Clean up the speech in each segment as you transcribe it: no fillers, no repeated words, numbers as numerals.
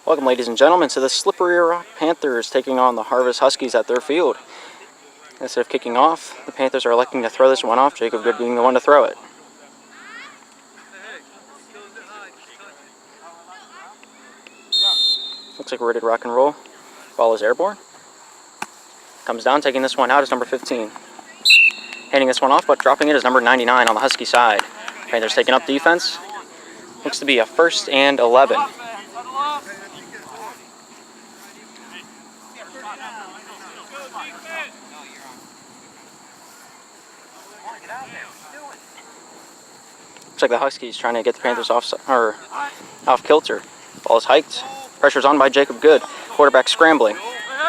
Welcome, ladies and gentlemen, to the Slippery Rock Panthers taking on the Harvest Huskies at their field. Instead of kicking off, the Panthers are electing to throw this one off, Jacob Good being the one to throw it. Looks like we're ready to rock and roll. Ball is airborne. Comes down, taking this one out is number 15. Handing this one off, but dropping it is number 99 on the Husky side. Panthers taking up defense. Looks to be a 1st and 11. Looks like the Huskies trying to get the Panthers off kilter. Ball is hiked. Pressure's on by Jacob Good. Quarterback scrambling,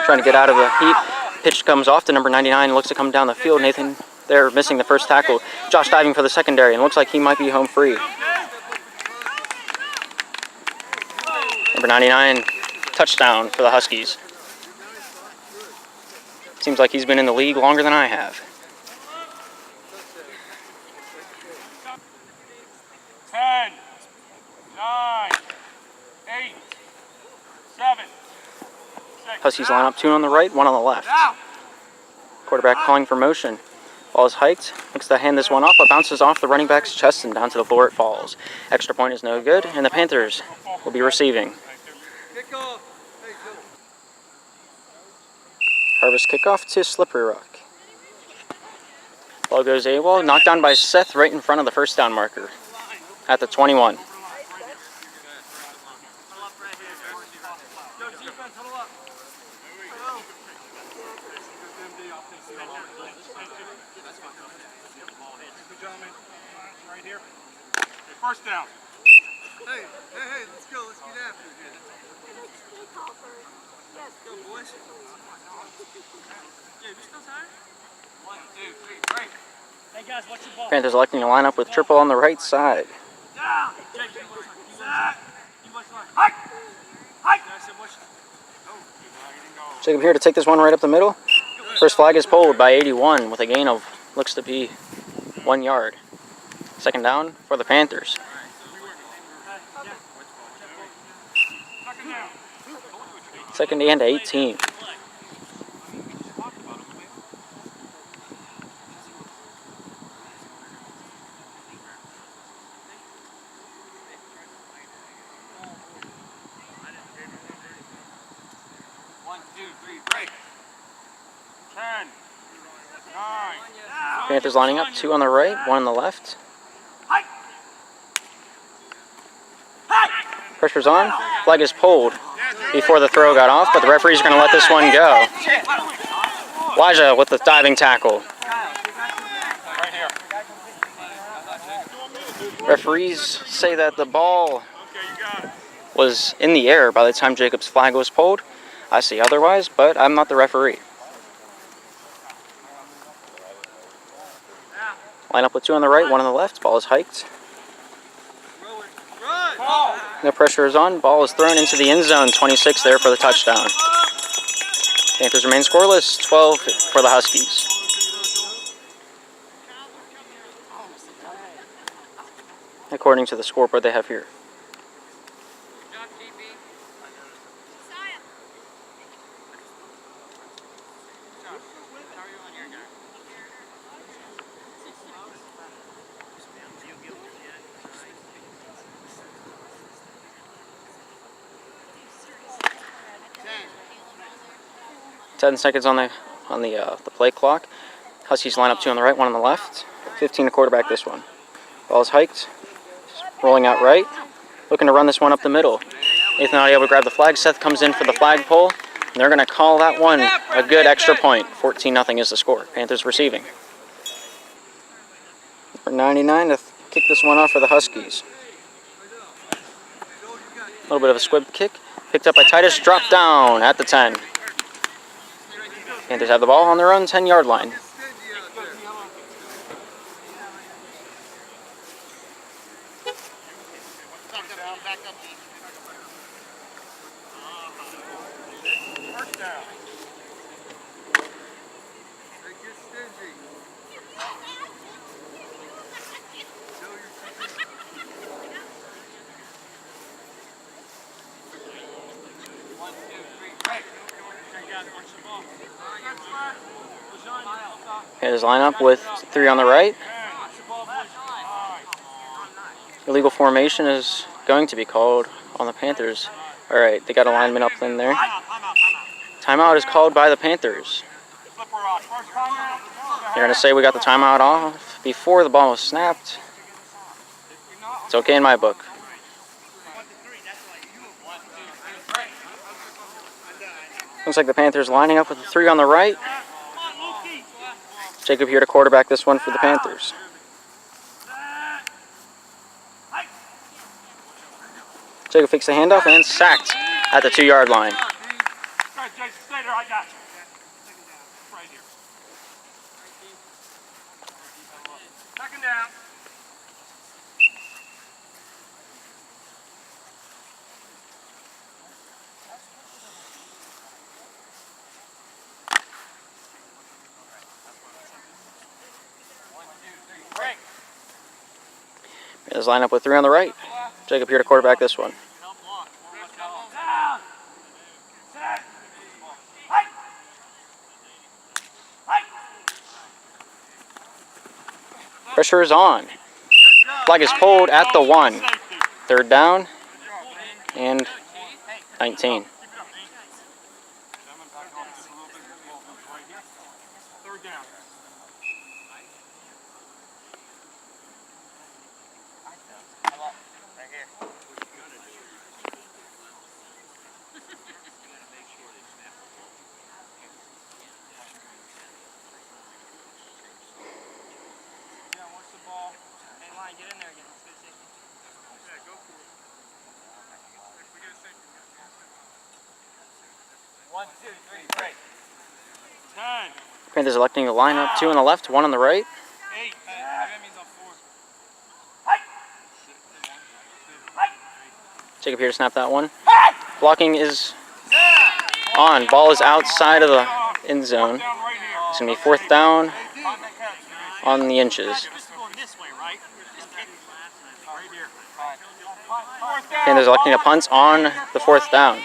trying to get out of the heat. Pitch comes off to number 99. Looks to come down the field. Nathan there missing the first tackle. Josh diving for the secondary, and looks like he might be home free. Number 99, touchdown for the Huskies. Seems like he's been in the league longer than I have. 10, 9, 8, 7, 6. Huskies line up 2 on the right, 1 on the left. Quarterback calling for motion. Ball is hiked. Looks to hand this one off, but bounces off the running back's chest and down to the floor it falls. Extra point is no good, and the Panthers will be receiving. Harvest kickoff to Slippery Rock. Ball goes AWOL, knocked down by Seth right in front of the first down marker at the 21. Right here. First down. Hey, let's go. Let's get after it. Let's go, boys. Yeah, you still tired? 1, 2, 3, break. Hey, guys, what's your ball? Panthers electing to line up with triple on the right side. Down. Hike. Jacob here to take this one right up the middle. First flag is pulled by 81 with a gain of, looks to be, 1 yard. Second down for the Panthers. Second and 18. Panthers lining up, 2 on the right, 1 on the left. Pressure's on. Flag is pulled before the throw got off, but the referees are going to let this one go. Elijah with the diving tackle. Referees say that the ball was in the air by the time Jacob's flag was pulled. I see otherwise, but I'm not the referee. Line up with 2 on the right, 1 on the left. Ball is hiked. No pressure is on. Ball is thrown into the end zone. 26 there for the touchdown. Panthers remain scoreless. 12 for the Huskies. According to the scoreboard they have here. 10 seconds on the play clock. Huskies line up 2 on the right, 1 on the left. 15 to quarterback this one. Ball is hiked. Rolling out right. Looking to run this one up the middle. Nathan not able to grab the flag. Seth comes in for the flagpole. And they're going to call that one a good extra point. 14-0 is the score. Panthers receiving. Number 99 to kick this one off for the Huskies. A little bit of a squib kick. Picked up by Titus. Dropped down at the 10. Panthers have the ball on their own 10-yard line. Panthers line up with 3 on the right. Illegal formation is going to be called on the Panthers. All right, they got a lineman up in there. Timeout is called by the Panthers. They're going to say we got the timeout off before the ball was snapped. It's okay in my book. Looks like the Panthers lining up with 3 on the right. Jacob here to quarterback this one for the Panthers. Jacob fakes the handoff and sacked at the 2-yard line. Stay there, I got you. Right here. Second down. Panthers line up with 3 on the right. Jacob here to quarterback this one. Pressure is on. Flag is pulled at the 1. 3rd down and 19. Third down. Get in there again. Let's get a safety. Yeah, go for it. If we get a safety. 1, 2, 3, break. 10. Panthers electing to line up 2 on the left, 1 on the right. 8. That means on 4. Jacob here to snap that one. Blocking is on. Ball is outside of the end zone. It's going to be 4th down on the inches. Panthers electing to punt on the 4th down.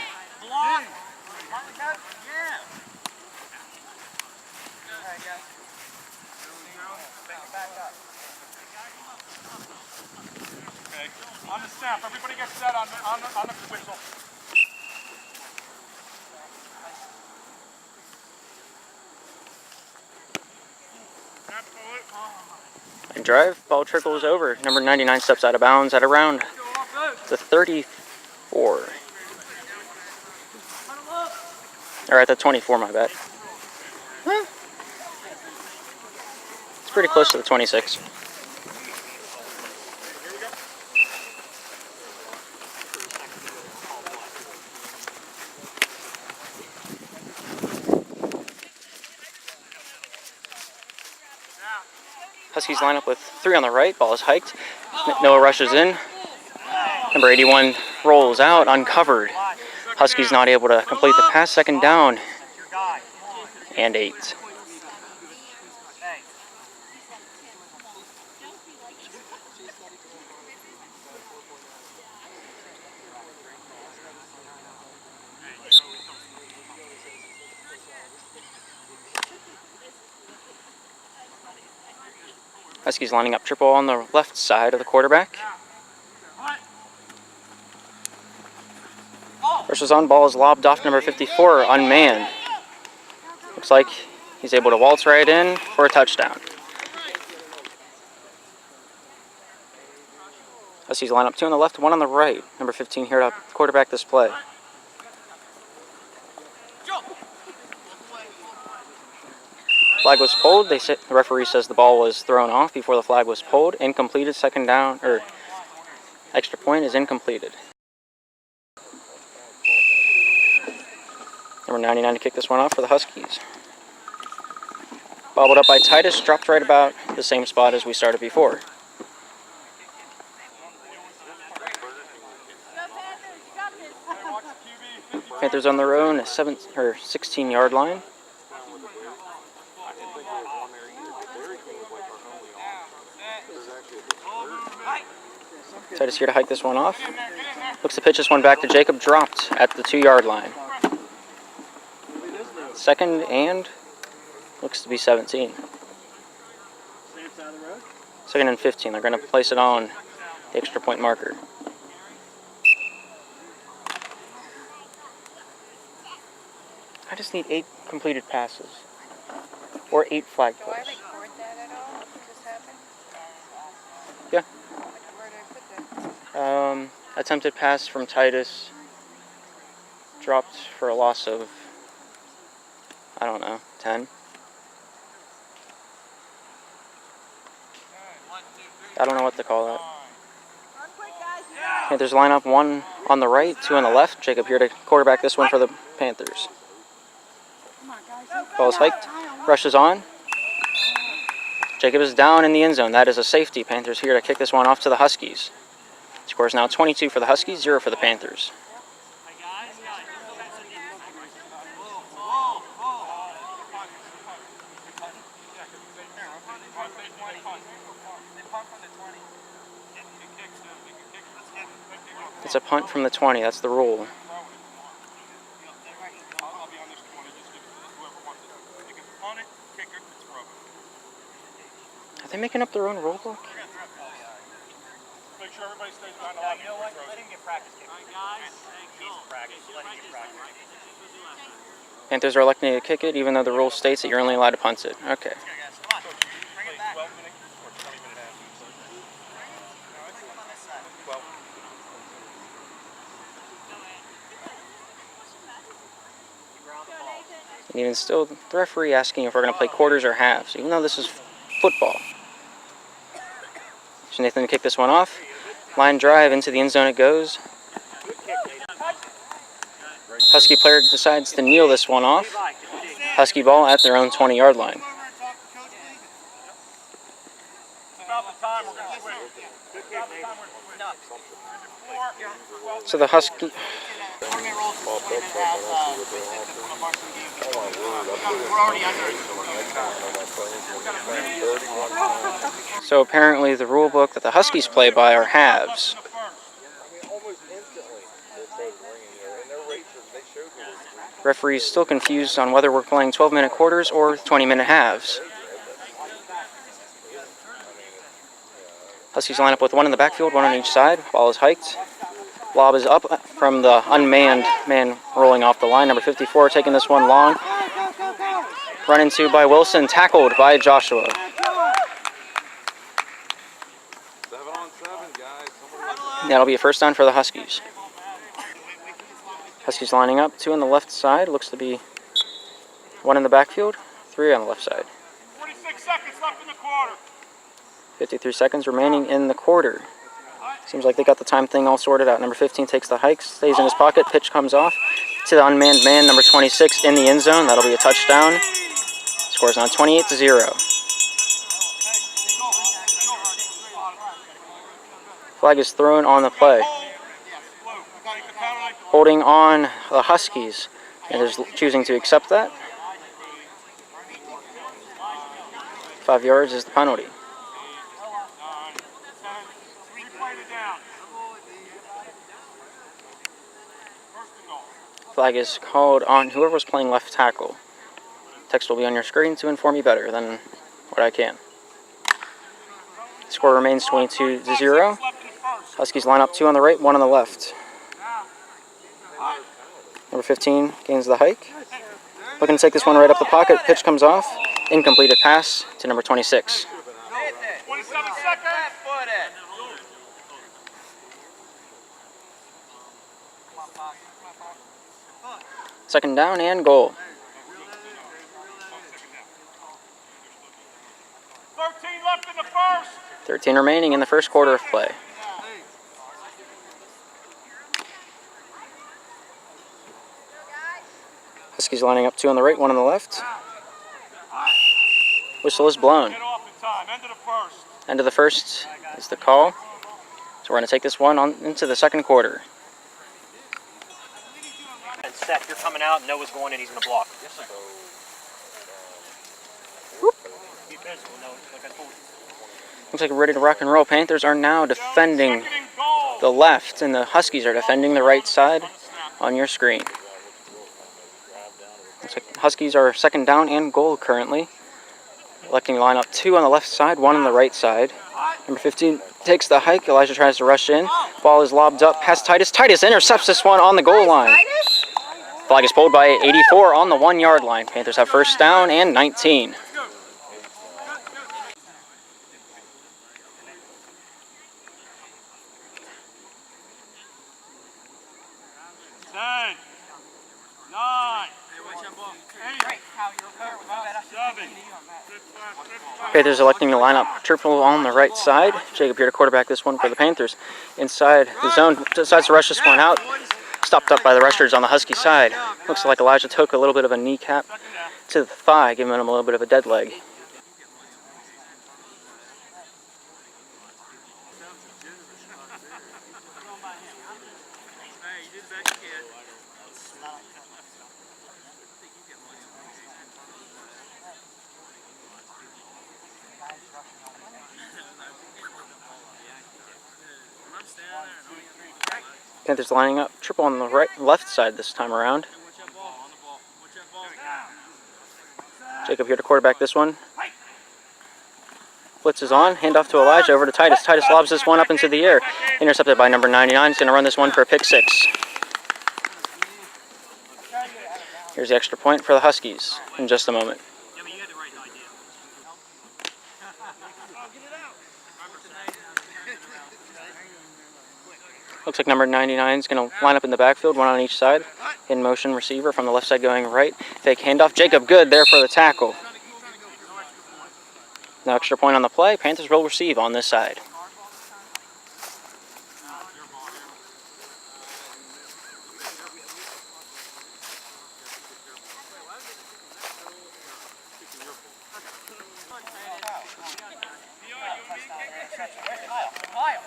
On the snap, everybody gets set on the whistle. And drive, ball trickles over. Number 99 steps out of bounds at around the 34. Or at the 24, my bad. It's pretty close to the 26. Huskies line up with 3 on the right. Ball is hiked. Noah rushes in. Number 81 rolls out, uncovered. Huskies not able to complete the pass. 2nd down and 8. Huskies lining up triple on the left side of the quarterback. Pressure's on, ball is lobbed off number 54, unmanned. Looks like he's able to waltz right in for a touchdown. Huskies line up 2 on the left, 1 on the right. Number 15 here to quarterback this play. Flag was pulled. The referee says the ball was thrown off before the flag was pulled. Incompleted. 2nd down, or extra point is incompleted. Number 99 to kick this one off for the Huskies. Bobbled up by Titus, dropped right about the same spot as we started before. Panthers on their own, 16-yard line. Titus here to hike this one off. Looks to pitch this one back to Jacob, dropped at the 2-yard line. 2nd and Looks to be 17. Snaps out of the road. 2nd and 15. They're going to place it on the extra point marker. I just need 8 completed passes. Or 8 flag Do I plays. record that at all? What just happened? Yeah. Where did I put that? Attempted pass from Titus. Dropped for a loss of, I don't know, 10. I don't know what to call that. Panthers line up 1 on the right, 2 on the left. Jacob here to quarterback this one for the Panthers. Ball is hiked, rushes on. Jacob is down in the end zone. That is a safety. Panthers here to kick this one off to the Huskies. Score is now 22 for the Huskies, 0 for the Panthers. It's a punt from the 20. That's the rule. Are they making up their own rule book? Make sure everybody stays behind the line. You know what? Let him get practice. He's practice. Let him get practice. Panthers are electing to kick it, even though the rule states that you're only allowed to punt it. Okay. And even still, the referee asking if we're going to play quarters or halves, even though this is football. So Nathan to kick this one off. Line drive into the end zone it goes. Husky player decides to kneel this one off. Husky ball at their own 20-yard line. So the Husky... So apparently the rule book that the Huskies play by are halves. Referee's still confused on whether we're playing 12-minute quarters or 20-minute halves. Huskies line up with 1 in the backfield, 1 on each side. Ball is hiked. Lob is up from the unmanned man rolling off the line. Number 54 taking this one long. Run into by Wilson, tackled by Joshua. 7 on 7, guys. That'll be a first down for the Huskies. Huskies lining up, 2 on the left side. Looks to be 1 in the backfield, 3 on the left side. 46 seconds left in the quarter. 53 seconds remaining in the quarter. Seems like they got the time thing all sorted out. Number 15 takes the hike, stays in his pocket, pitch comes off to the unmanned man, number 26 in the end zone. That'll be a touchdown. Scores on 28-0. Flag is thrown on the play. Holding on the Huskies, and is choosing to accept that. 5 yards is the penalty. Flag is called on whoever was playing left tackle. Text will be on your screen to inform you better than what I can. Score remains 22-0. Huskies line up 2 on the right, 1 on the left. Number 15 gains the hike. Looking to take this one right up the pocket. Pitch comes off. Incompleted pass to number 26. 27 seconds. Second down and goal. 13 left in the first. 13 remaining in the first quarter of play. Huskies lining up 2 on the right, 1 on the left. Whistle is blown. Get off in time. End of the first. End of the first is the call. So we're going to take this one on into the second quarter. And Seth, you're coming out, Noah's going in, he's going to block. Yes, sir. Be physical, no, like I told you. Looks like we're ready to rock and roll. Panthers are now defending the left, and the Huskies are defending the right side on your screen. Looks like Huskies are second down and goal currently. Electing to line up 2 on the left side, 1 on the right side. Number 15 takes the hike. Elijah tries to rush in. Ball is lobbed up past Titus. Titus intercepts this one on the goal line. Flag is pulled by 84 on the 1-yard line. Panthers have first down and 19. Panthers electing to line up triple on the right side. Jacob here to quarterback this one for the Panthers. Inside the zone, decides to rush this one out. Stopped up by the rushers on the Husky side. Looks like Elijah took a little bit of a kneecap to the thigh, giving him a little bit of a dead leg. Panthers lining up triple on the left side this time around. Jacob here to quarterback this one. Blitz is on. Handoff to Elijah over to Titus. Titus lobs this one up into the air. Intercepted by number 99. He's going to run this one for a pick 6. Here's the extra point for the Huskies in just a moment. Looks like number 99 is going to line up in the backfield, 1 on each side. In motion receiver from the left side going right. Fake handoff. Jacob good there for the tackle. No extra point on the play. Panthers will receive on this side.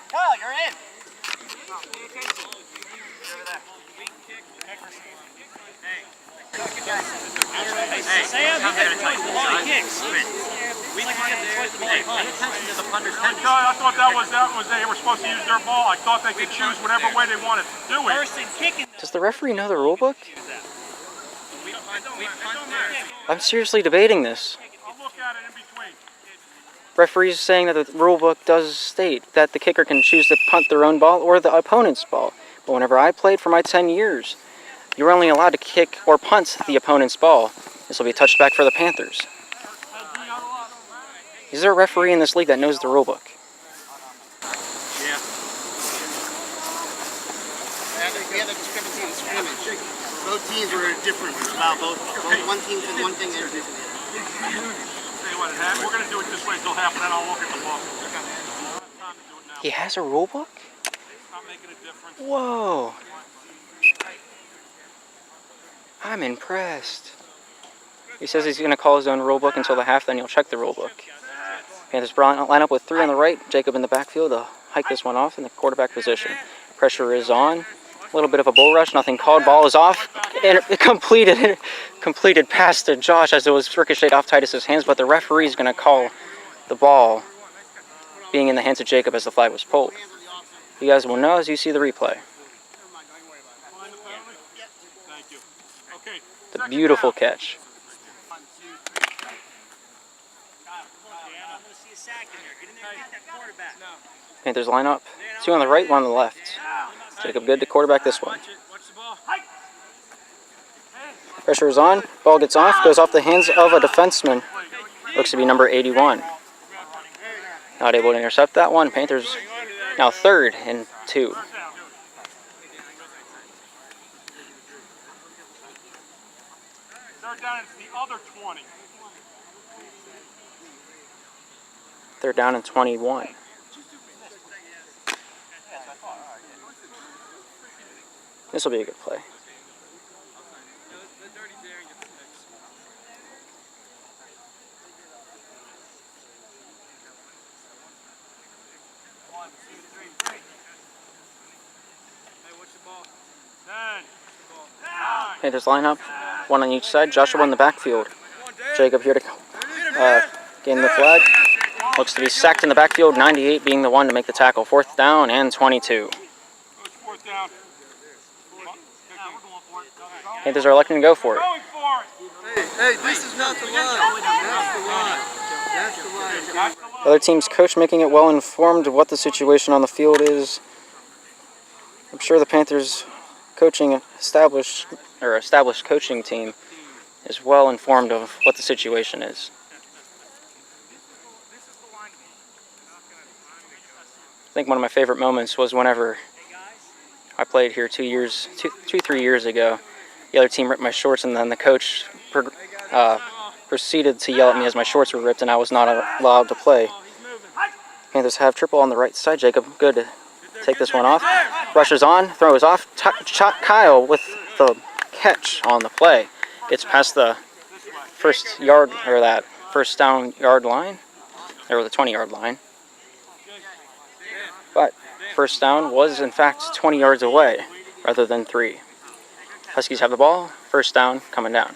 Kyle, you're in. Hey, Sam, you get to the ball kicks. We can get the ball attention to the punter's tendency. I thought that was they were supposed to use their ball. I thought they could choose whatever way they wanted to do it. Does the referee know the rule book? I'm seriously debating this. I'll look at it in between. Referees saying that the rule book does state that the kicker can choose to punt their own ball or the opponent's ball. But whenever I played for my 10 years, you were only allowed to kick or punt the opponent's ball. This will be a touchback for the Panthers. Is there a referee in this league that knows the rule book? Yeah. We had a discrepancy in scrimmage. Both teams were different about both one team said one thing and different. Tell you what, we're going to do it this way till half, and then I'll look at the book. He has a rule book? Not making a difference. Whoa. I'm impressed. He says he's going to call his own rule book until the half, then he'll check the rule book. Panthers line up with 3 on the right. Jacob in the backfield to hike this one off in the quarterback position. Pressure is on. A little bit of a bull rush, nothing called. Ball is off. And it completed pass to Josh as it was ricocheted off Titus's hands, but the referee is going to call the ball being in the hands of Jacob as the flag was pulled. You guys will know as you see the replay. The beautiful catch. Panthers line up. 2 on the right, 1 on the left. Jacob good to quarterback this one. Pressure is on. Ball gets off. Goes off the hands of a defenseman. Looks to be number 81. Not able to intercept that one. Panthers now 3rd and 2. Third down, it's the other 20. 3rd down and 21. This will be a good play. Panthers line up, 1 on each side. Joshua in the backfield. Jacob here to gain the flag. Looks to be sacked in the backfield. 98 being the one to make the tackle. 4th down and 22. Fourth down. Panthers are electing to go for it. Going for it. Hey, this is not the line. That's the line. That's the line. The other team's coach making it well informed of what the situation on the field is. I'm sure the Panthers coaching established coaching team is well informed of what the situation is. I think one of my favorite moments was whenever I played here 3 years ago. The other team ripped my shorts, and then the coach proceeded to yell at me as my shorts were ripped and I was not allowed to play. Panthers have triple on the right side. Jacob, good to take this one off. Rushes on, throws off. Kyle with the catch on the play. Gets past the first yard, or that first down yard line, or the 20-yard line. But first down was in fact 20 yards away rather than 3. Huskies have the ball. First down coming down.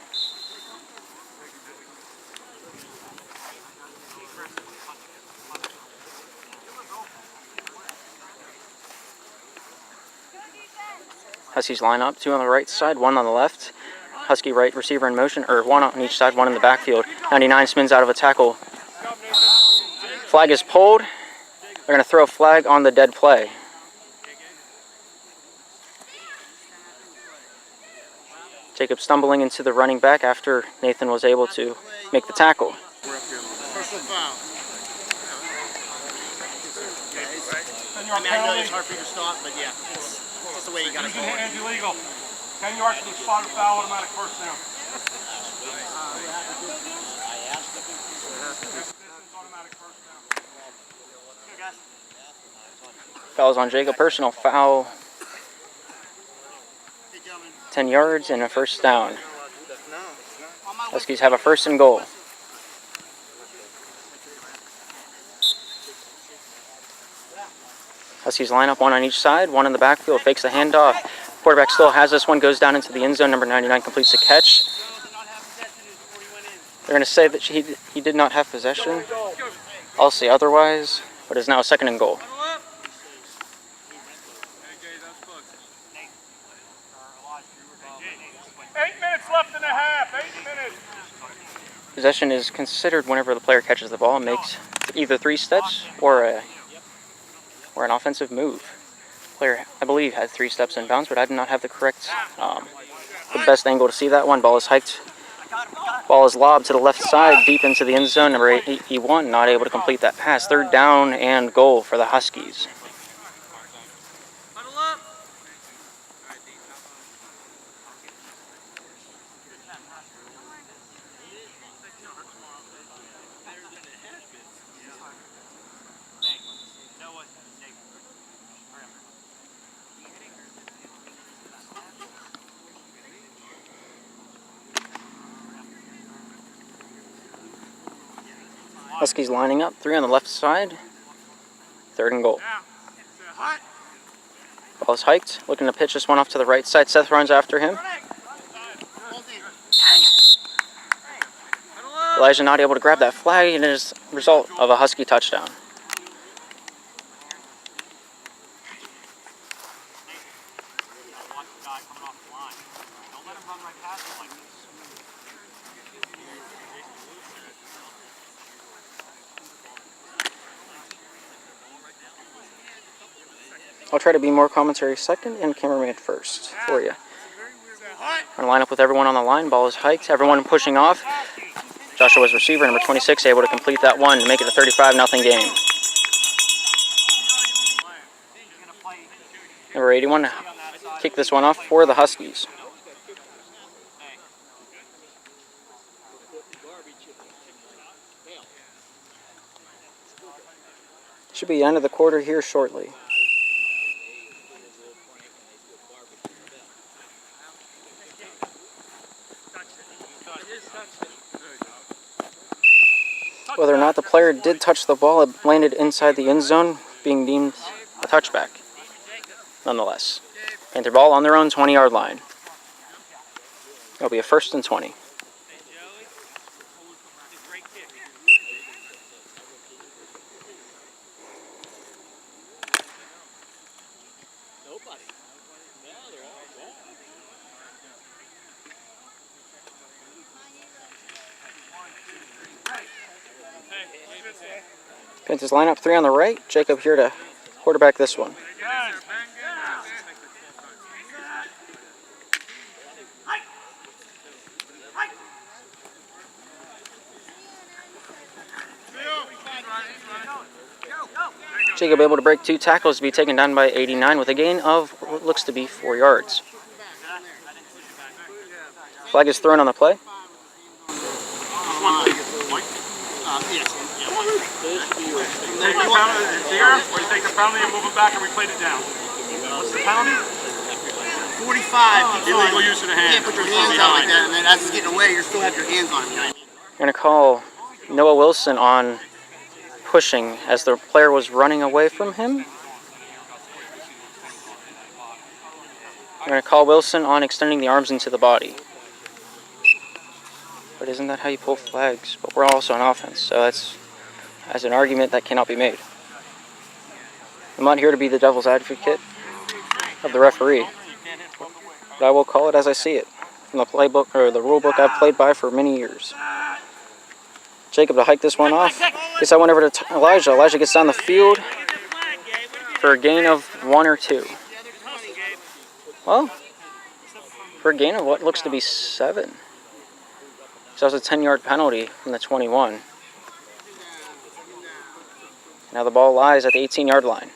Huskies line up, 2 on the right side, 1 on the left. Husky right receiver in motion, or 1 on each side, 1 in the backfield. 99 spins out of a tackle. Flag is pulled. They're going to throw a flag on the dead play. Jacob stumbling into the running back after Nathan was able to make the tackle. Personal foul. I I know it's hard for you to stop, but yeah, it's just the way you gotta Using go. hands illegal. 10 yards to the spot of foul, automatic first down. Automatic first down. Here, guys. Foul's on Jacob, personal foul. Hey, gentlemen. 10 yards and a first down. Huskies have a 1st and goal. Huskies line up, 1 on each side, 1 in the backfield, fakes the handoff. Quarterback still has this one, goes down into the end zone. Number 99 completes the catch. They're going to say that he did not have possession. I'll say otherwise, but it's now 2nd and goal. Eight minutes left in the half. 8 minutes. Possession is considered whenever the player catches the ball and makes either 3 steps or an offensive move. Player, I believe, had 3 steps in bounds, but I did not have the correct, the best angle to see that one. Ball is hiked. Ball is lobbed to the left side, deep into the end zone. Number 81 not able to complete that pass. 3rd down and goal for the Huskies. Huskies lining up, 3 on the left side. 3rd and goal. Ball is hiked, looking to pitch this one off to the right side. Seth runs after him. Elijah not able to grab that flag, and it is a result of a Husky touchdown. I'll try to be more commentary second and cameraman first for you. I'm going to line up with everyone on the line. Ball is hiked. Everyone pushing off. Joshua's receiver, number 26, able to complete that one to make it a 35-0 game. Number 81 kick this one off for the Huskies. Should be the end of the quarter here shortly. Whether or not the player did touch the ball, it landed inside the end zone, being deemed a touchback. Nonetheless, Panther ball on their own 20-yard line. It'll be a 1st and 20. Panthers line up 3 on the right. Jacob here to quarterback this one. Jacob able to break 2 tackles to be taken down by 89 with a gain of what looks to be 4 yards. Flag is thrown on the play. Take the penalty here, or you take the penalty and move it back and we played it down. What's the penalty? 45. Illegal use of the hand. You can't put your hands out like that, and then as it's getting away, you still have your hands on him. You know what I mean? We're going to call Noah Wilson on pushing as the player was running away from him. We're going to call Wilson on extending the arms into the body. But isn't that how you pull flags? But we're also on offense, so that's an argument that cannot be made. I'm not here to be the devil's advocate of the referee, but I will call it as I see it from the playbook or the rule book I've played by for many years. Jacob to hike this one off. Guess I went over to Elijah. Elijah gets down the field for a gain of 1 or 2. Well, for a gain of what looks to be 7. So that was a 10-yard penalty from the 21. Now the ball lies at the 18-yard line.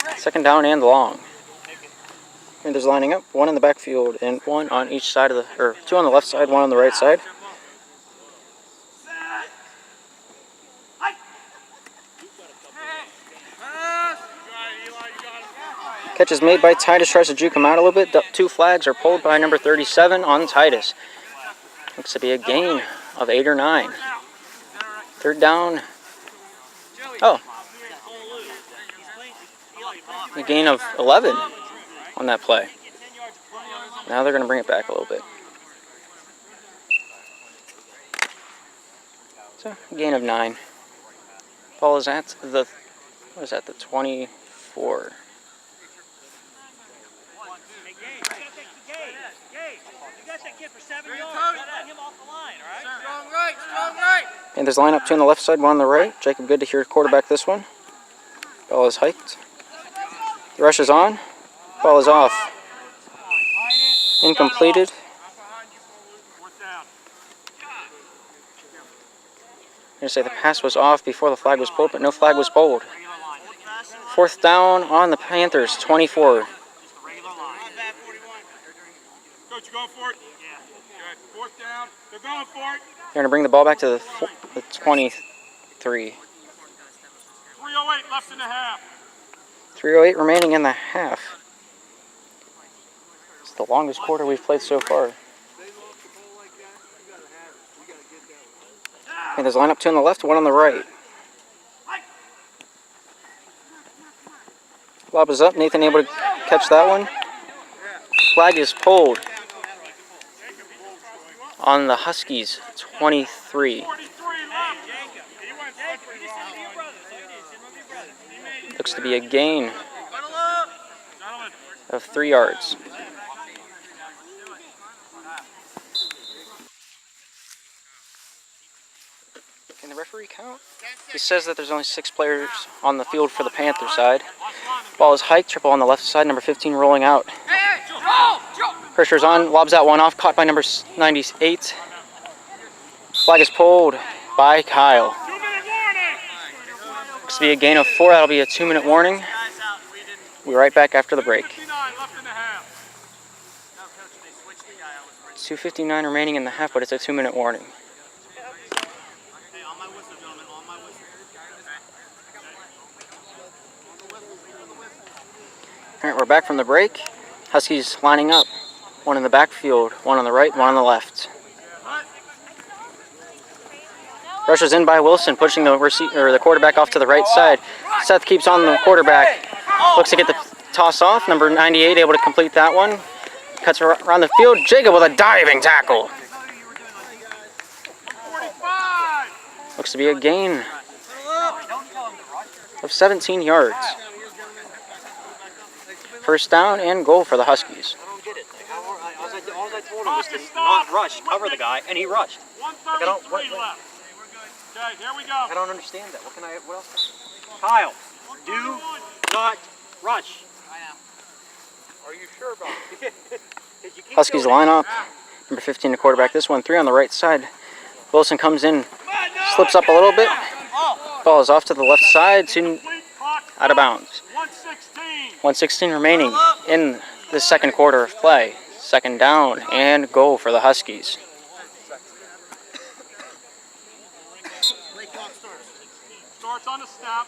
2nd down and long. Panthers lining up, 1 in the backfield and 1 on each side of the, or 2 on the left side, 1 on the right side. Catch is made by Titus, tries to juke him out a little bit. 2 flags are pulled by number 37 on Titus. Looks to be a gain of 8 or 9. 3rd down. Oh. A gain of 11 on that play. Now they're going to bring it back a little bit. So, a gain of 9. Ball is at the, what is that, the 24. Panthers line up 2 on the left side, 1 on the right. Jacob good to hear quarterback this one. Ball is hiked. The rush is on. Ball is off. Incompleted. I'm going to say the pass was off before the flag was pulled, but no flag was pulled. 4th down on the Panthers, 24. Coach, you going for it? Yeah. Good. 4th down. They're going for it. They're going to bring the ball back to the 23. 3:08 left in the half. 3:08 remaining in the half. It's the longest quarter we've played so far. Panthers line up 2 on the left, 1 on the right. Lob is up. Nathan able to catch that one. Flag is pulled on the Huskies, 23. Looks to be a gain of 3 yards. Can the referee count? He says that there's only 6 players on the field for the Panther side. Ball is hiked, triple on the left side, number 15 rolling out. Pressure's on, lobs out 1 off, caught by number 98. Flag is pulled by Kyle. Looks to be a gain of 4, that'll be a 2-minute warning. We'll be right back after the break. 2:59 remaining in the half, but it's a 2-minute warning. All right, we're back from the break. Huskies lining up. 1 in the backfield, 1 on the right, 1 on the left. Rushes in by Wilson, pushing the quarterback off to the right side. Seth keeps on the quarterback. Looks to get the toss off. Number 98 able to complete that one. Cuts around the field. Jacob with a diving tackle. Looks to be a gain of 17 yards. 1st down and goal for the Huskies. I don't get it. All I told him was to not rush, cover the guy, and he rushed. 1:33 left. Okay, here we go. I don't understand that. What else? Kyle, do not rush. Are you sure about it? Huskies line up. Number 15 to quarterback this one. 3 on the right side. Wilson comes in, slips up a little bit. Ball is off to the left side, out of bounds. 1:16 remaining in the second quarter of play. Second down and goal for the Huskies. Starts on the snap.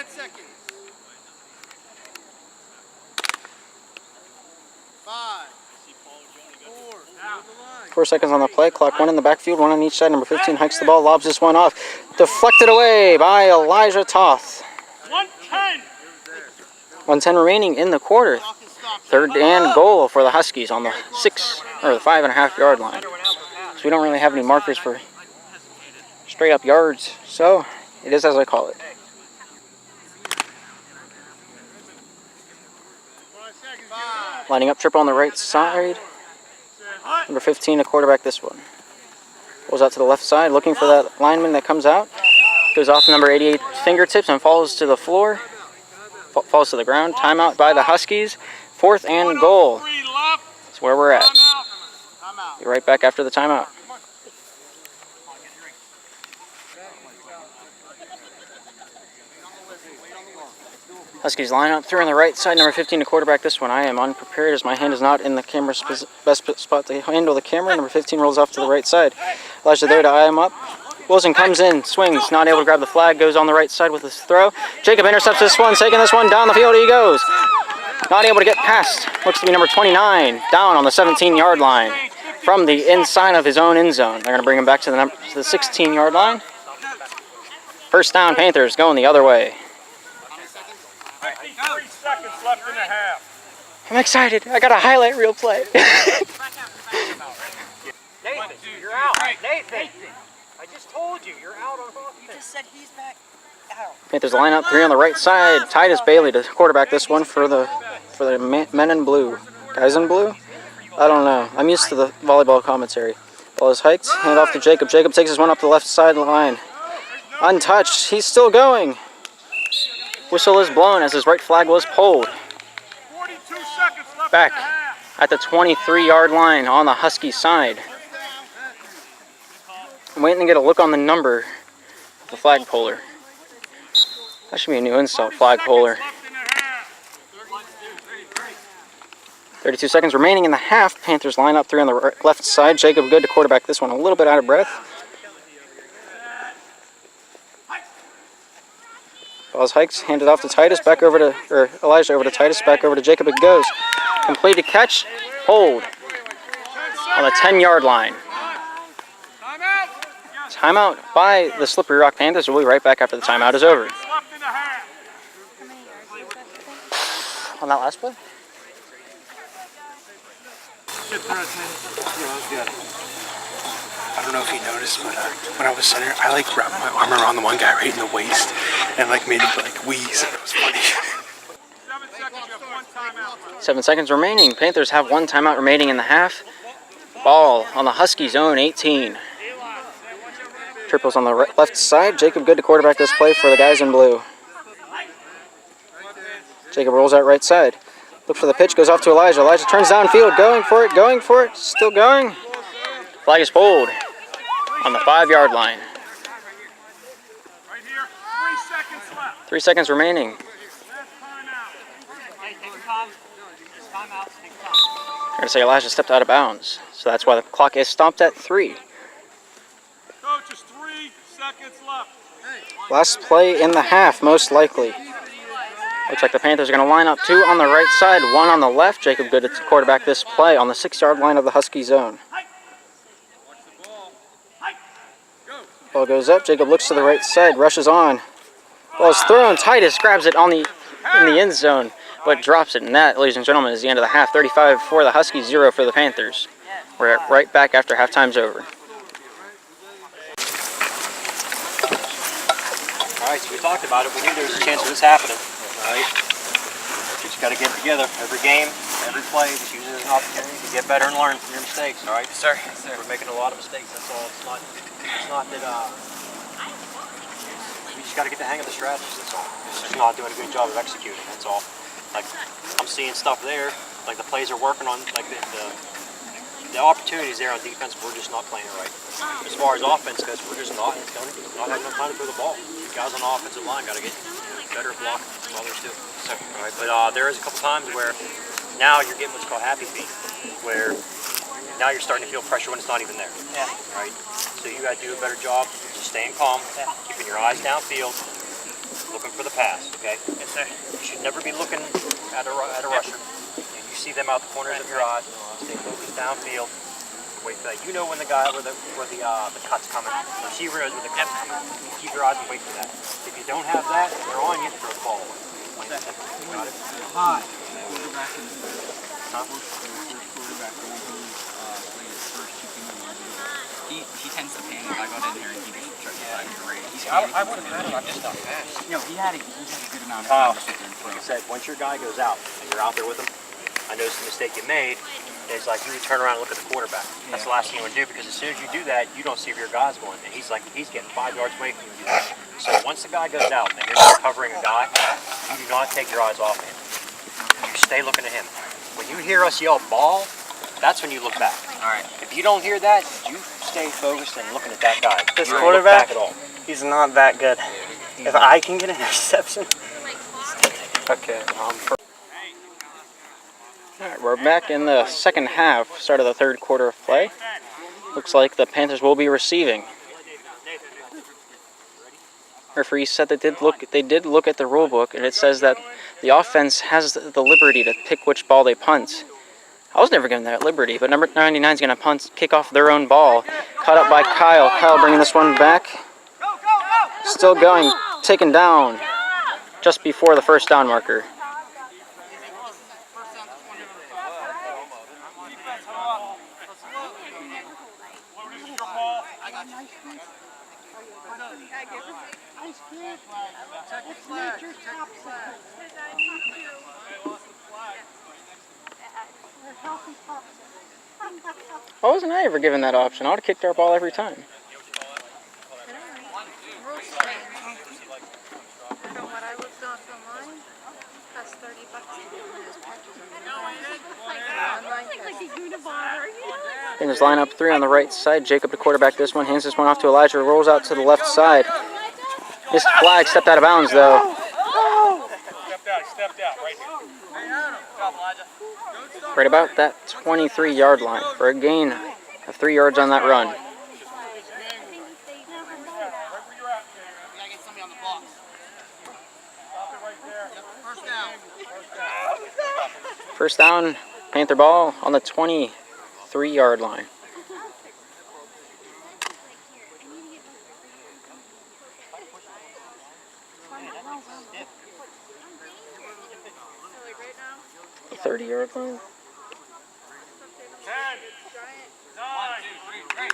Seconds. 5, 4, 4 seconds on the play clock. 1 in the backfield, 1 on each side. Number 15 hikes the ball, lobs this one off. Deflected away by Elijah Toth. 1:10. 1:10 remaining in the quarter. Third and goal for the Huskies on the 5.5 yard line. So we don't really have any markers for straight up yards. So it is as I call it. Lining up triple on the right side. Number 15 to quarterback this one. Goes out to the left side looking for that lineman that comes out. Goes off number 88 fingertips and falls to the floor. Falls to the ground. Timeout by the Huskies. 4th and goal. That's where we're at. Be right back after the timeout. Huskies line up 3 on the right side. Number 15 to quarterback this one. I am unprepared as my hand is not in the camera's best spot to handle the camera. Number 15 rolls off to the right side. Elijah there to eye him up. Wilson comes in, swings, not able to grab the flag, goes on the right side with his throw. Jacob intercepts this one, taking this one down the field he goes. Not able to get past. Looks to be number 29, down on the 17-yard line from the inside of his own end zone. They're going to bring him back to the 16-yard line. First down, Panthers going the other way. 53 seconds left in the half. I'm excited. I got a highlight reel play. Nathan, you're out. Nathan, I just told you, you're out on offense. You just said he's back out. Panthers line up 3 on the right side. Titus Bailey to quarterback this one for the men in blue. Guys in blue? I don't know. I'm used to the volleyball commentary. Ball is hiked. Hand off to Jacob. Jacob takes his one up the left sideline. Untouched. He's still going. Whistle is blown as his right flag was pulled. 42 seconds left Back in the half. at the 23-yard line on the Husky side. I'm waiting to get a look on the number of the flag puller. That should be a new insult, flag puller. 32 seconds remaining in the half. Panthers line up 3 on the left side. Jacob good to quarterback this one, a little bit out of breath. Ball's hiked, handed off to Titus, Elijah over to Titus, back over to Jacob it goes. Completed catch, hold on the 10-yard line. Timeout by the Slippery Rock Panthers. We'll be right back after the timeout is over. On that last play? I don't know if you noticed, but when I was center, I like wrapped my arm around the one guy right in the waist and like made him like wheeze. It was funny. 7 seconds, you have 1 timeout. 7 seconds remaining. Panthers have 1 timeout remaining in the half. Ball on the Huskies' own 18. Triples on the left side. Jacob good to quarterback this play for the guys in blue. Jacob rolls out right side. Look for the pitch, goes off to Elijah. Elijah turns downfield, going for it, still going. Flag is pulled on the 5-yard line. Right here, 3 seconds left. 3 seconds remaining. Last timeout. Hey, take your time. It's timeout. Take your time. I'm going to say Elijah stepped out of bounds, so that's why the clock is stopped at 3. Coach, it's 3 seconds left. Last play in the half, most likely. Looks like the Panthers are going to line up 2 on the right side, 1 on the left. Jacob good to quarterback this play on the 6-yard line of the Husky zone. Ball goes up. Jacob looks to the right side, rushes on. Ball is thrown. Titus grabs it in the end zone, but drops it. And that, ladies and gentlemen, is the end of the half. 35 for the Huskies, 0 for the Panthers. We're right back after halftime's over. right, so we talked about it. We knew there was a chance of this happening. All right. You just got to get it together. Every game, every play, just use it as an opportunity to get better and learn from your mistakes. All right. Yes, sir. Yes, sir. We're making a lot of mistakes. That's all. It's not that. We just got to get the hang of the strategies. That's all. It's just not doing a good job of executing. That's all. Like I'm seeing stuff there. Like the plays are working on. Like the opportunities there on defense. We're just not playing it right. As far as offense goes, we're just not having enough time to throw the ball. The guys on the offensive line got to get better block than others do. So, all right, but there is a couple times where now you're getting what's called happy feet, where now you're starting to feel pressure when it's not even there. Yeah. Right. So you got to do a better job just staying calm, keeping your eyes downfield, looking for the pass. Okay. Yes, sir. You should never be looking at a rusher. You see them out the corners of your eyes. Stay focused downfield. Wait for that. You know when the guy where the cut's coming. The receiver knows where the cut's coming. You keep your eyes and wait for that. If you don't have that, they're on you to throw the ball away. Got it? Hi. Quarterback in the first quarterback, the one who played his first chicken. He tends to panic. I got in here and he just tried to find great. I would have bet him. I'm just not fast. No, he had a good amount of time to sit there and throw. Like I said, once your guy goes out and you're out there with him, I noticed the mistake you made is like you would turn around and look at the quarterback. That's the last thing you want to do, because as soon as you do that, you don't see where your guy's going. And he's getting 5 yards away from you. So once the guy goes out and you're not covering a guy, you do not take your eyes off him. You stay looking at him. When you hear us yell ball, that's when you look back. All right. If you don't hear that, you stay focused and looking at that guy. This You don't look quarterback, back at all. he's not that good. If I can get an interception. Okay. Alright, we're back in the second half, start of the third quarter of play. Looks like the Panthers will be receiving. Referee said they did look at the rule book, and it says that the offense has the liberty to pick which ball they punt. I was never given that liberty, but number 99 is going to kick off their own ball. Caught up by Kyle. Kyle bringing this one back. Still going, taken down just before the first down marker. Why wasn't I ever given that option? I would have kicked our ball every time. From what I looked off online, that's $30 Panthers line up 3 on the right side. Jacob to quarterback this one. Hands this one off to Elijah. Rolls out to the left side. Missed flag. Stepped out of bounds though. Stepped out right here. Right about that 23-yard line for a gain of 3 yards on that run. First down, Panther ball on the 23-yard line. The 30-yard line? 10, 9, 8.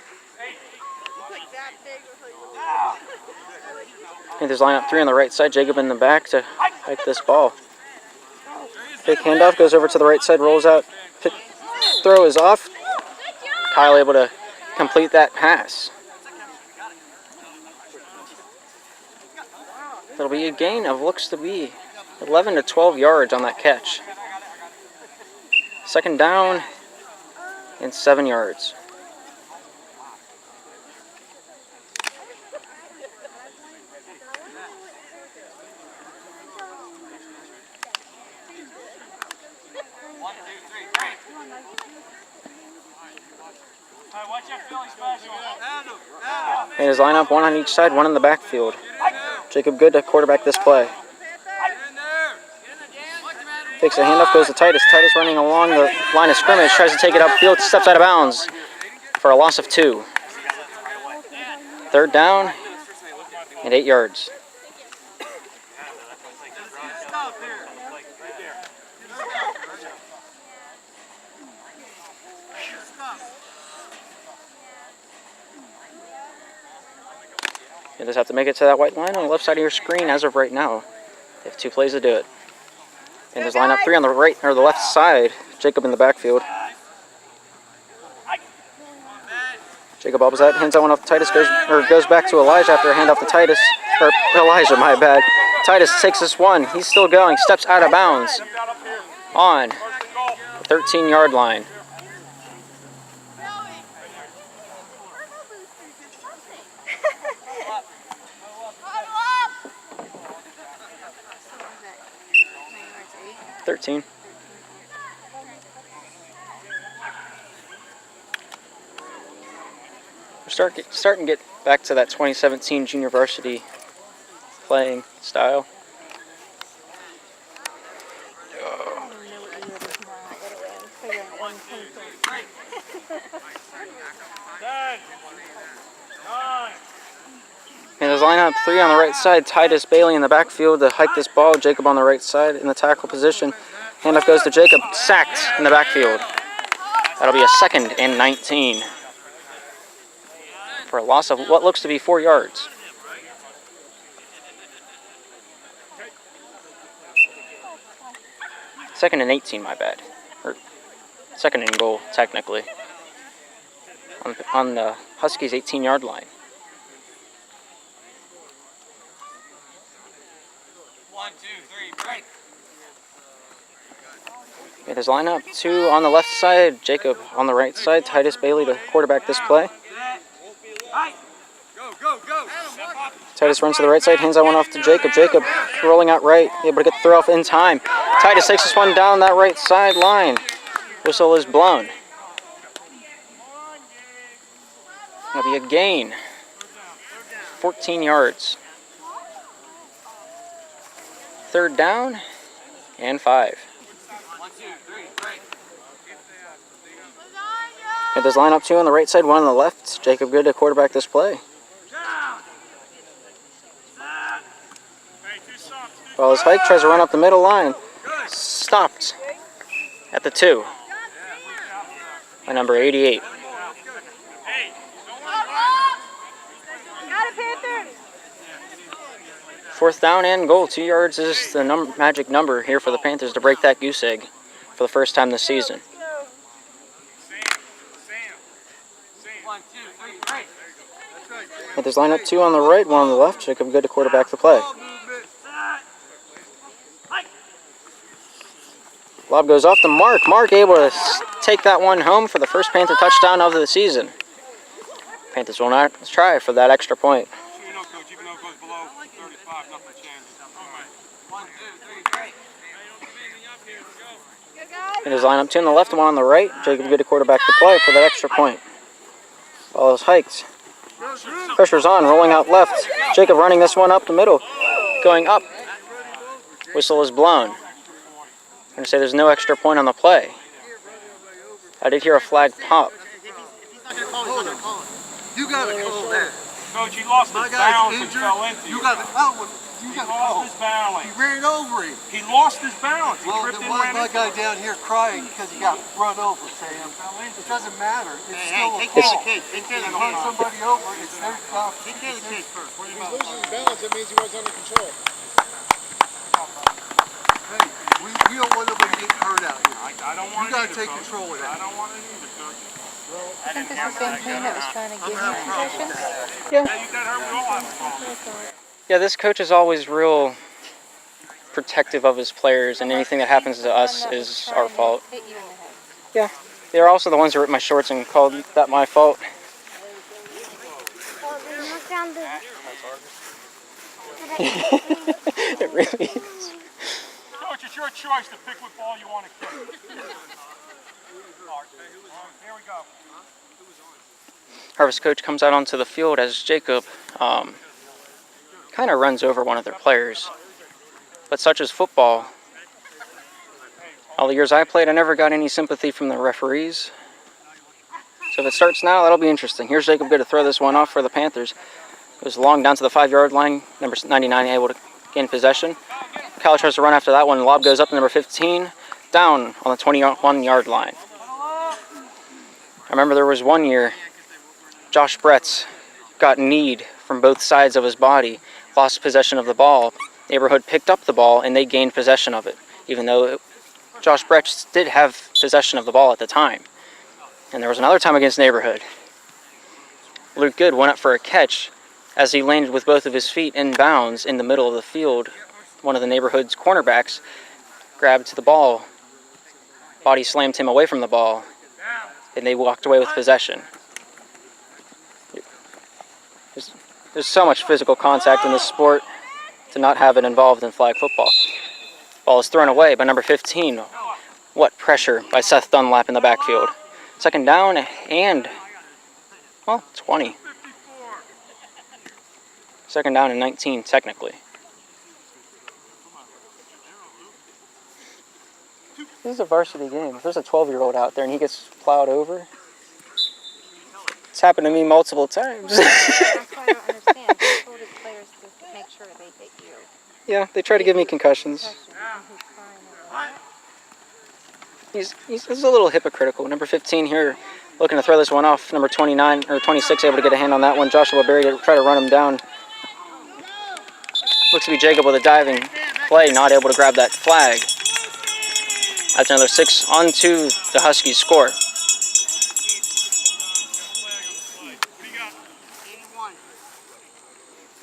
Panthers line up 3 on the right side. Jacob in the back to hike this ball. Fake handoff, goes over to the right side, rolls out. Throw is off. Kyle able to complete that pass. That'll be a gain of, looks to be 11 to 12 yards on that catch. Second down and 7 yards. And his lineup, 1 on each side, 1 in the backfield. Jacob Good to quarterback this play. Takes a handoff, goes to Titus. Titus running along the line of scrimmage, tries to take it upfield, steps out of bounds for a loss of 2. Third down and 8 yards. You just have to make it to that white line on the left side of your screen as of right now. They have 2 plays to do it. And there's lineup 3 on the right or the left side. Jacob in the backfield. Jacob bobbles that, hands that one off to Titus, goes back to Elijah after a handoff to Titus. Or Elijah, my bad. Titus takes this one. He's still going. Steps out of bounds on the 13-yard line. We're starting to get back to that 2017 junior varsity playing style. And there's lineup 3 on the right side. Titus Bailey in the backfield to hike this ball. Jacob on the right side in the tackle position. Handoff goes to Jacob. Sacked in the backfield. That'll be a 2nd and 19 for a loss of what looks to be 4 yards. Second and 18, my bad. Or 2nd and goal, technically. On the Huskies' 18-yard line. 1, 2, 3, break. Okay, there's lineup 2 on the left side. Jacob on the right side. Titus Bailey to quarterback this play. Titus runs to the right side, hands that one off to Jacob. Jacob rolling out right, able to get the throw off in time. Titus takes this one down that right sideline. Whistle is blown. That'll be a gain. 14 yards. 3rd down and 5. 1, 2, 3, break. And there's lineup 2 on the right side, 1 on the left. Jacob good to quarterback this play. Well, his hike tries to run up the middle line. Stopped at the 2 by number 88. Got it, Panthers! 4th down and goal. 2 yards is the magic number here for the Panthers to break that goose egg for the first time this season. 1, 2, 3, break. And there's lineup 2 on the right, 1 on the left. Jacob good to quarterback the play. Lob goes off to Mark. Mark able to take that one home for the first Panther touchdown of the season. Panthers will not try for that extra point. Sure you know, Coach, even though it goes below 35, nothing changes. 1, 2, 3, break. And there's lineup 2 on the left, 1 on the right. Jacob good to quarterback the play for that extra point. Ball is hiked. Pressure's on, rolling out left. Jacob running this one up the middle. Going up. Whistle is blown. I'm going to say there's no extra point on the play. I did hear a flag pop. You gotta call that. Coach, he lost his balance and fell into You you. gotta call. You He gotta lost call. his balance. He ran over him. He lost his balance. He Well, tripped there and was ran my into guy him. down here crying because he got run over, Sam. It doesn't matter. It's still a Take call. care of the kid. Take care of If the you run kid. somebody over, it's their job. Take care of the kid first. What do you If about? he's losing his balance, it means he was under control. Hey, we don't want nobody getting hurt out here. I don't want You gotta it either, take Coach. control of I that. don't want it either, Coach. I think this is the same team that was trying to give you possession. Yeah, you got hurt. We all have a problem. Yeah, this coach is always real protective of his players, and anything that happens to us is our fault. Hit you in the head. Yeah, they're also the ones who ripped my shorts and called that my fault. It really is. Coach, it's your choice to pick what ball you want to kick. Here we go. Harvest coach comes out onto the field as Jacob kind of runs over one of their players. But such is football. All the years I played, I never got any sympathy from the referees. So if it starts now, that'll be interesting. Here's Jacob good to throw this one off for the Panthers. Goes long down to the 5-yard line. Number 99 able to gain possession. Cal tries to run after that one. Lob goes up to number 15. Down on the 21-yard line. I remember there was one year Josh Bretz got kneed from both sides of his body, lost possession of the ball. Neighborhood picked up the ball, and they gained possession of it, even though Josh Brecht did have possession of the ball at the time. And there was another time against Neighborhood. Luke Good went up for a catch. As he landed with both of his feet in bounds in the middle of the field, one of the Neighborhood's cornerbacks grabbed the ball. Body slammed him away from the ball, and they walked away with possession. There's so much physical contact in this sport to not have it involved in flag football. Ball is thrown away by number 15. What pressure by Seth Dunlap in the backfield. Second down and, well, 20. Second down and 19, technically. This is a varsity game. If there's a 12-year-old out there and he gets plowed over, it's happened to me multiple times. That's why I don't understand. They told his players to make sure they hit you. Yeah, they try to give me concussions. He's a little hypocritical. Number 15 here, looking to throw this one off. Number 29 or 26 able to get a hand on that one. Joshua Berry to try to run him down. Looks to be Jacob with a diving play, not able to grab that flag. That's another 6 onto the Huskies score.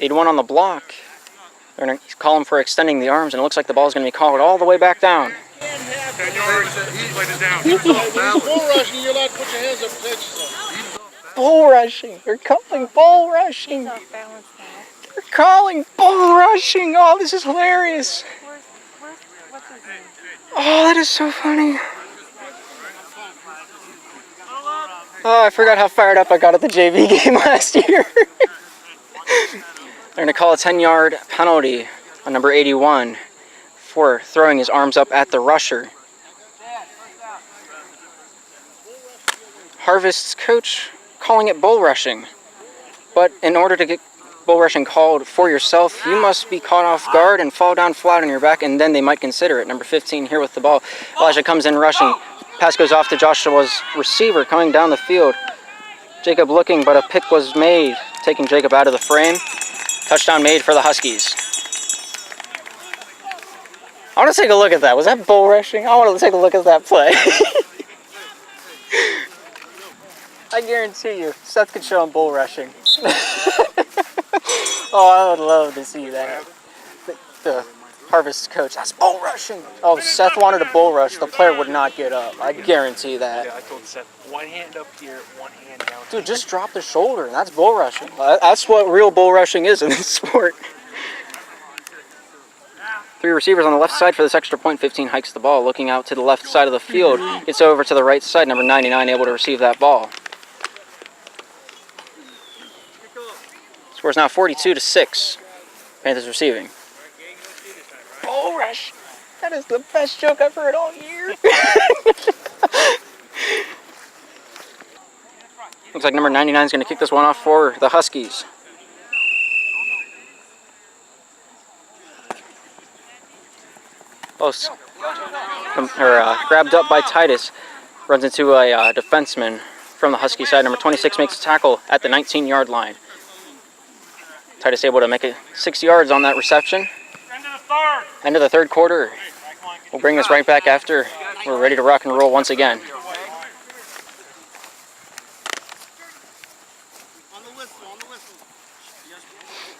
81 on the block. They're going to call him for extending the arms, and it looks like the ball's going to be called all the way back down. 10 yards, played it down. He's bull rushing, you're allowed to put your hands up and touch yourself. Bull rushing. They're calling bull rushing. He's off balance now. They're calling bull rushing. Oh, this is hilarious. What's his name? Oh, that is so funny. Oh, I forgot how fired up I got at the JV game last year. They're going to call a 10-yard penalty on number 81 for throwing his arms up at the rusher. Harvest's coach calling it bull rushing. But in order to get bull rushing called for yourself, you must be caught off guard and fall down flat on your back, and then they might consider it. Number 15 here with the ball. Elijah comes in rushing. Pass goes off to Joshua's receiver coming down the field. Jacob looking, but a pick was made, taking Jacob out of the frame. Touchdown made for the Huskies. I want to take a look at that. Was that bull rushing? I want to take a look at that play. I guarantee you, Seth could show him bull rushing. Oh, I would love to see that. The Harvest coach, that's bull rushing. Oh, Seth wanted a bull rush. The player would not get up. I guarantee that. Yeah, I told Seth, one hand up here, one hand down. Dude, just drop the shoulder, and that's bull rushing. That's what real bull rushing is in this sport. 3 receivers on the left side for this extra point. 15 hikes the ball, looking out to the left side of the field. It's over to the right side. Number 99 able to receive that ball. Score's now 42-6. Panthers receiving. Bull rush. That is the best joke I've heard all year. Looks like number 99 is going to kick this one off for the Huskies. Grabbed up by Titus. Runs into a defenseman from the Husky side. Number 26 makes a tackle at the 19-yard line. Titus able to make it 6 yards on that reception. End of the third quarter. We'll bring this right back after we're ready to rock and roll once again.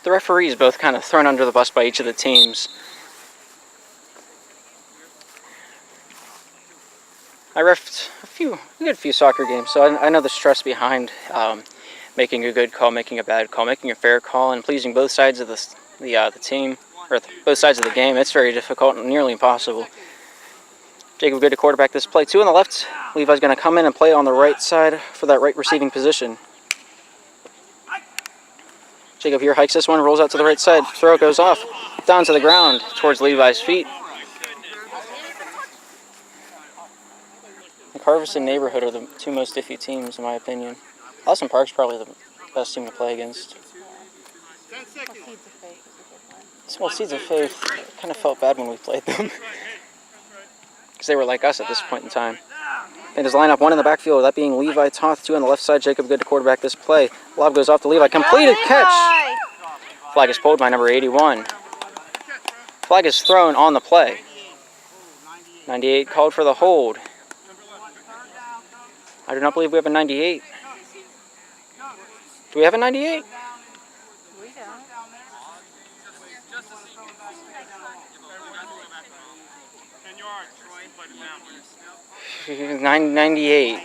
The referees both kind of thrown under the bus by each of the teams. I refed we had a few soccer games, so I know the stress behind making a good call, making a bad call, making a fair call, and pleasing both sides of the team, or both sides of the game. It's very difficult and nearly impossible. Jacob good to quarterback this play. 2 on the left. Levi's going to come in and play on the right side for that right receiving position. Jacob here hikes this one, rolls out to the right side. Throw goes off, down to the ground towards Levi's feet. Harvest and Neighborhood are the 2 most iffy teams, in my opinion. Allison Park's probably the best team to play against. Well, Seeds of Faith, I kind of felt bad when we played them. Because they were like us at this point in time. And his lineup, 1 in the backfield, that being Levi Toth, 2 on the left side. Jacob good to quarterback this play. Lob goes off to Levi. Completed catch Flag is pulled by number 81. Flag is thrown on the play. 98 called for the hold. I do not believe we have a 98. Do we have a 98? We don't. 10 yards. 98.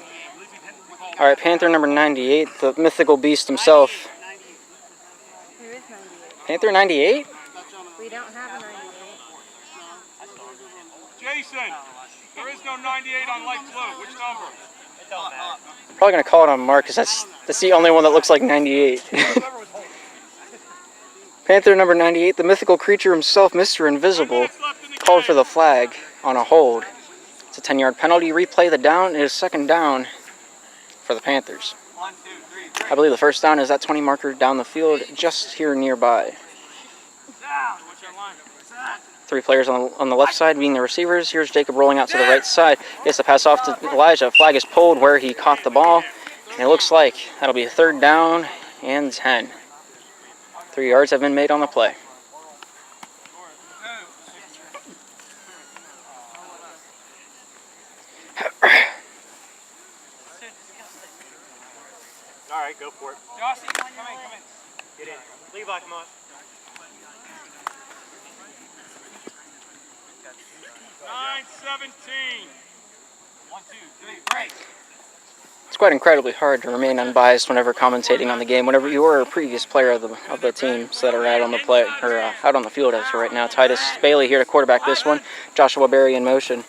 All right, Panther number 98, the mythical beast himself. Who is 98? Panther 98? We don't have a 98. Jason, there is no 98 on light blue. Which number? Probably gonna call it on Mark because that's the only one that looks like 98. Panther number 98, the mythical creature himself, Mr. Invisible, called for the flag on a hold. It's a 10-yard penalty. Replay the down. It is second down for the Panthers. I believe the first down is that 20 marker down the field, just here nearby. 3 players on the left side being the receivers. Here's Jacob rolling out to the right side. Gets the pass off to Elijah. Flag is pulled where he caught the ball. And it looks like that'll be a third down and 10. 3 yards have been made on the play. All right, go for it. Jossie, come in. Get in. Levi, come on. 9-17. 1, 2, 3, break. It's quite incredibly hard to remain unbiased whenever commentating on the game. Whenever you are a previous player of the teams that are out on the play or out on the field as of right now. Titus Bailey here to quarterback this one. Joshua Berry in motion.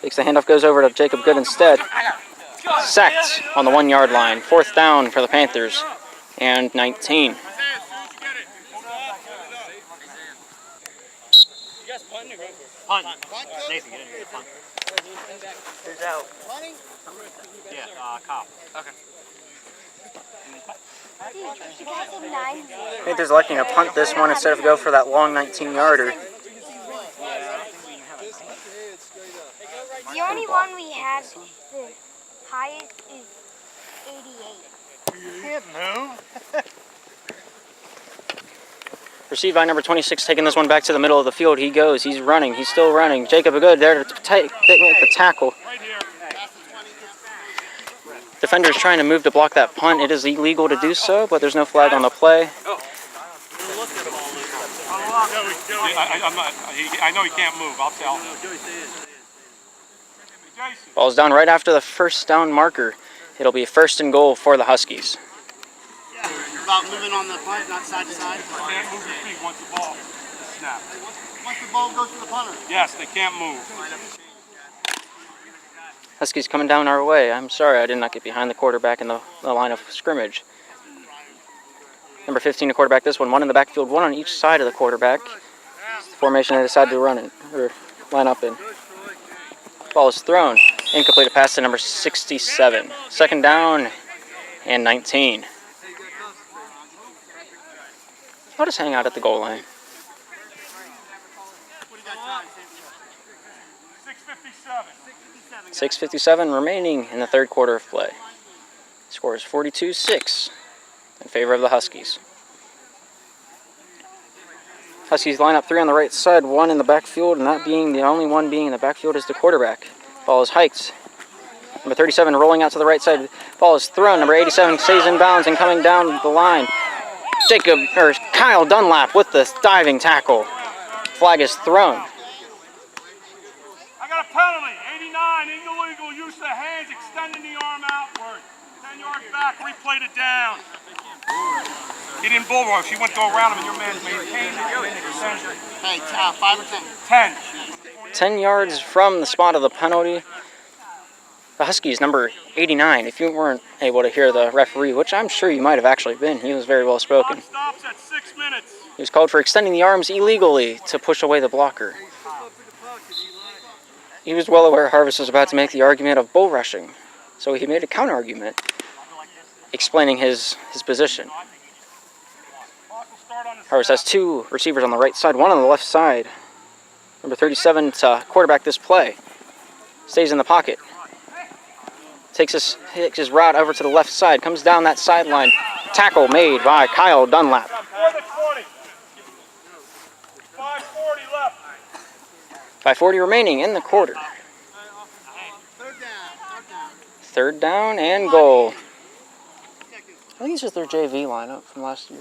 Takes the handoff, goes over to Jacob Good instead. Sacked on the 1 yard line. Fourth down for the Panthers and 19. Punt. Nathan, get in here. Punt. Who's out? Yeah, Kyle. Okay. You guys have 9. Panthers electing to punt this one instead of go for that long 19-yarder. The only one we have, the highest is 88. You can't move. Received by number 26, taking this one back to the middle of the field. He goes. He's running. He's still running. Jacob Good there to make the tackle. Defenders trying to move to block that punt. It is illegal to do so, but there's no flag on the play. I know he can't move. I'll tell him. Ball's down right after the first down marker. It'll be first and goal for the Huskies. You're about moving on the punt, not side to side. You can't move your feet once the ball is snapped. Once the ball goes to the punter. Yes, they can't move. Huskies coming down our way. I'm sorry I did not get behind the quarterback in the line of scrimmage. Number 15 to quarterback this one. One in the backfield, one on each side of the quarterback. It's the formation they decided to run in, or line up in. Ball is thrown. Incomplete pass to number 67. Second down and 19. I'll just hang out at the goal line. 6:57 remaining in the third quarter of play. Score is 42-6 in favor of the Huskies. Huskies line up 3 on the right side, 1 in the backfield, and that being the only one being in the backfield is the quarterback. Ball is hiked. Number 37 rolling out to the right side. Ball is thrown. Number 87 stays in bounds and coming down the line. Kyle Dunlap with the diving tackle. Flag is thrown. I got a penalty. 89, illegal use of the hands, extending the arm outward. 10 yards back, replayed it down. He didn't bull rush. He went to go around him, and your man maintained it. Hey, 5 or 10? 10. 10 yards from the spot of the penalty. The Huskies, number 89. If you weren't able to hear the referee, which I'm sure you might have actually been, he was very well spoken. Stops at 6 minutes. He was called for extending the arms illegally to push away the blocker. He was well aware Harvest was about to make the argument of bull rushing, so he made a counter-argument explaining his position. Harvest has 2 receivers on the right side, 1 on the left side. Number 37 to quarterback this play. Stays in the pocket. Takes his route over to the left side. Comes down that sideline. Tackle made by Kyle Dunlap. 5:40 remaining in the quarter. Third down. Third down and goal. I think it's just their JV lineup from last year.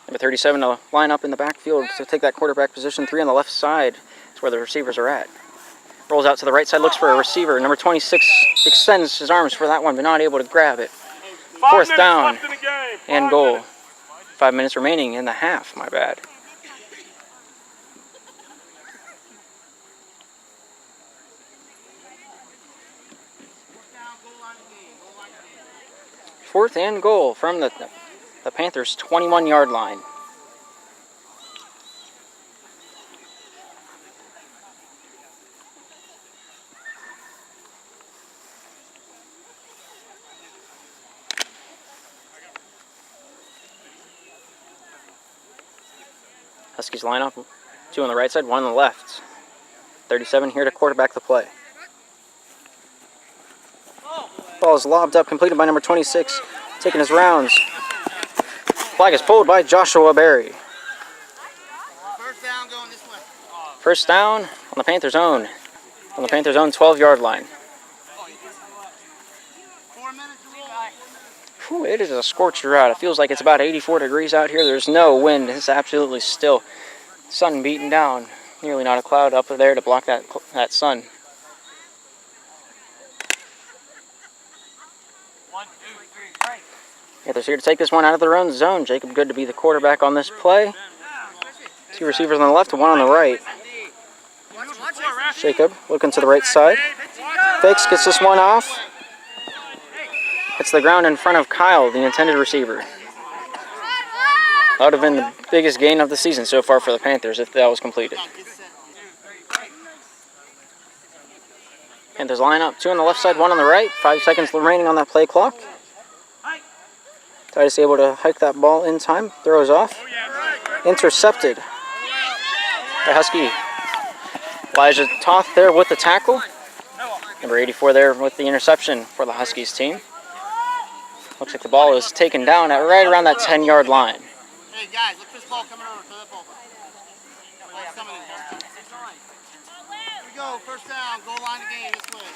Number 37 to line up in the backfield to take that quarterback position. 3 on the left side is where the receivers are at. Rolls out to the right side, looks for a receiver. Number 26 extends his arms for that one, but not able to grab it. 4th down and goal. 5 minutes remaining in the half, my bad. Fourth and goal from the Panthers' 21-yard line. Huskies line up, 2 on the right side, 1 on the left. 37 here to quarterback the play. Ball is lobbed up, completed by number 26, taking his rounds. Flag is pulled by Joshua Berry. First down going this way. First down on the Panthers' own. On the Panthers' own 12-yard line. 4 minutes to roll. Whew, it is a scorcher out. It feels like it's about 84 degrees out here. There's no wind. It's absolutely still. Sun beating down. Nearly not a cloud up there to block that sun. 1, 2, 3, break. Panthers here to take this one out of their own zone. Jacob Good to be the quarterback on this play. 2 receivers on the left and 1 on the right. Jacob looking to the right side. Fakes, gets this one off. Hits the ground in front of Kyle, the intended receiver. That would have been the biggest gain of the season so far for the Panthers if that was completed. Panthers line up, 2 on the left side, 1 on the right. 5 seconds remaining on that play clock. Titus able to hike that ball in time. Throws off. Intercepted by Husky. Elijah Toth there with the tackle. Number 84 there with the interception for the Huskies team. Looks like the ball is taken down at right around that 10-yard line. Hey guys, look at this ball coming over to that ball. Here we go, first down, goal line again this way.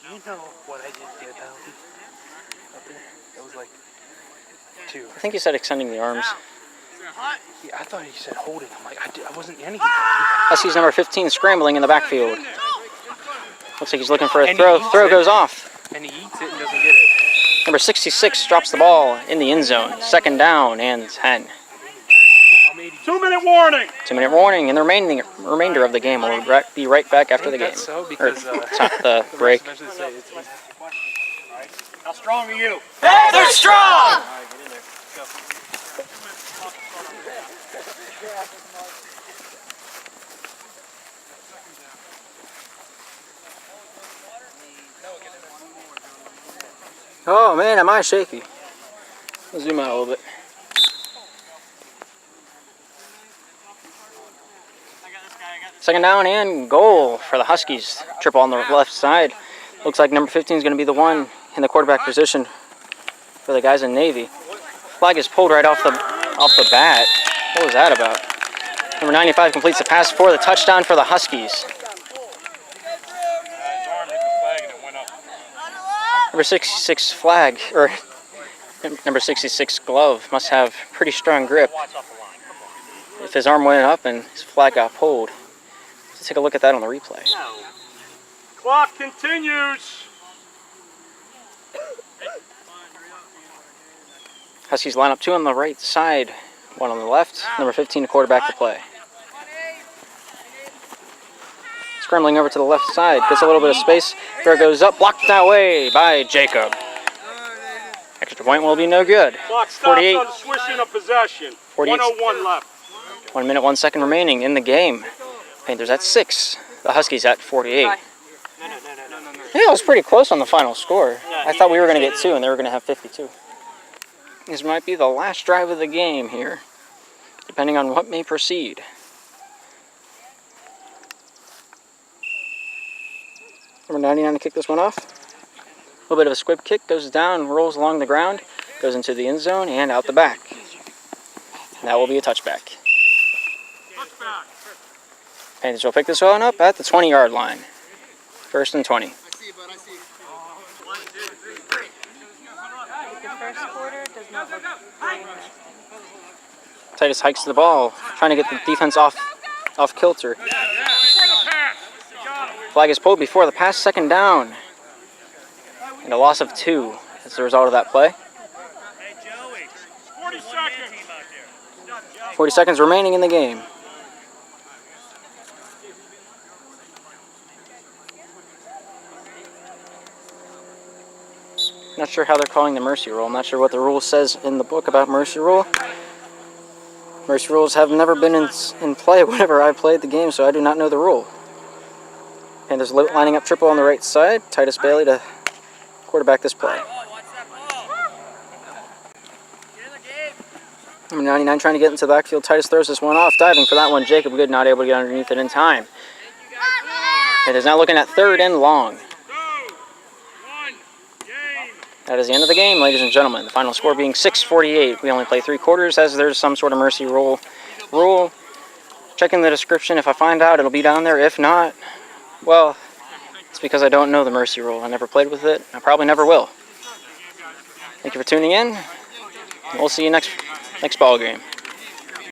You know what I did get penalty up there? That was like 2. I think you said extending the arms. Yeah, I thought he said holding. I'm like, I wasn't anything. Huskies number 15 scrambling in the backfield. Looks like he's looking for a throw. Throw goes off. And he eats it and doesn't get it. Number 66 drops the ball in the end zone. 2nd down and 10. 2-minute warning. 2-minute warning, and the remainder of the game will be right back after the game. So because The break. How strong are you? They're strong! Oh man, am I shaky. I'll zoom out a little bit. Second down and goal for the Huskies. Triple on the left side. Looks like number 15 is going to be the one in the quarterback position for the guys in Navy. Flag is pulled right off the bat. What was that about? Number 95 completes the pass for the touchdown for the Huskies. Number 66 flag, or number 66 glove, must have pretty strong grip. If his arm went up and his flag got pulled. Let's take a look at that on the replay. Clock continues. Huskies line up 2 on the right side, 1 on the left. Number 15 to quarterback the play. Scrambling over to the left side, gets a little bit of space. Throw goes up, blocked that way by Jacob. Extra point will be no good. Clock stops 48. on the swishing of possession. 48. 1:01 left. 1 minute, 1 second remaining in the game. Panthers at 6. The Huskies at 48. Yeah, it was pretty close on the final score. I thought we were going to get 2 and they were going to have 52. This might be the last drive of the game here, depending on what may proceed. Number 99 to kick this one off. A little bit of a squib kick, goes down, rolls along the ground, goes into the end zone and out the back. And that will be a touchback. Panthers will pick this one up at the 20-yard line. 1st and 20. The first quarter does not look very interesting. Titus hikes the ball, trying to get the defense off kilter. Flag is pulled before the pass, 2nd down. And a loss of 2 as a result of that play. 40 seconds remaining in the game. Not sure how they're calling the mercy rule. I'm not sure what the rule says in the book about mercy rule. Mercy rules have never been in play whenever I played the game, so I do not know the rule. Panthers lining up triple on the right side. Titus Bailey to quarterback this play. Number 99 trying to get into the backfield. Titus throws this one off. Diving for that one. Jacob Good not able to get underneath it in time. Panthers now looking at 3rd and long. That is the end of the game, ladies and gentlemen. The final score being 6-48. We only play 3 quarters as there's some sort of mercy rule. Check in the description. If I find out, it'll be down there. If not, well, it's because I don't know the mercy rule. I never played with it. I probably never will. Thank you for tuning in. We'll see you next ball game.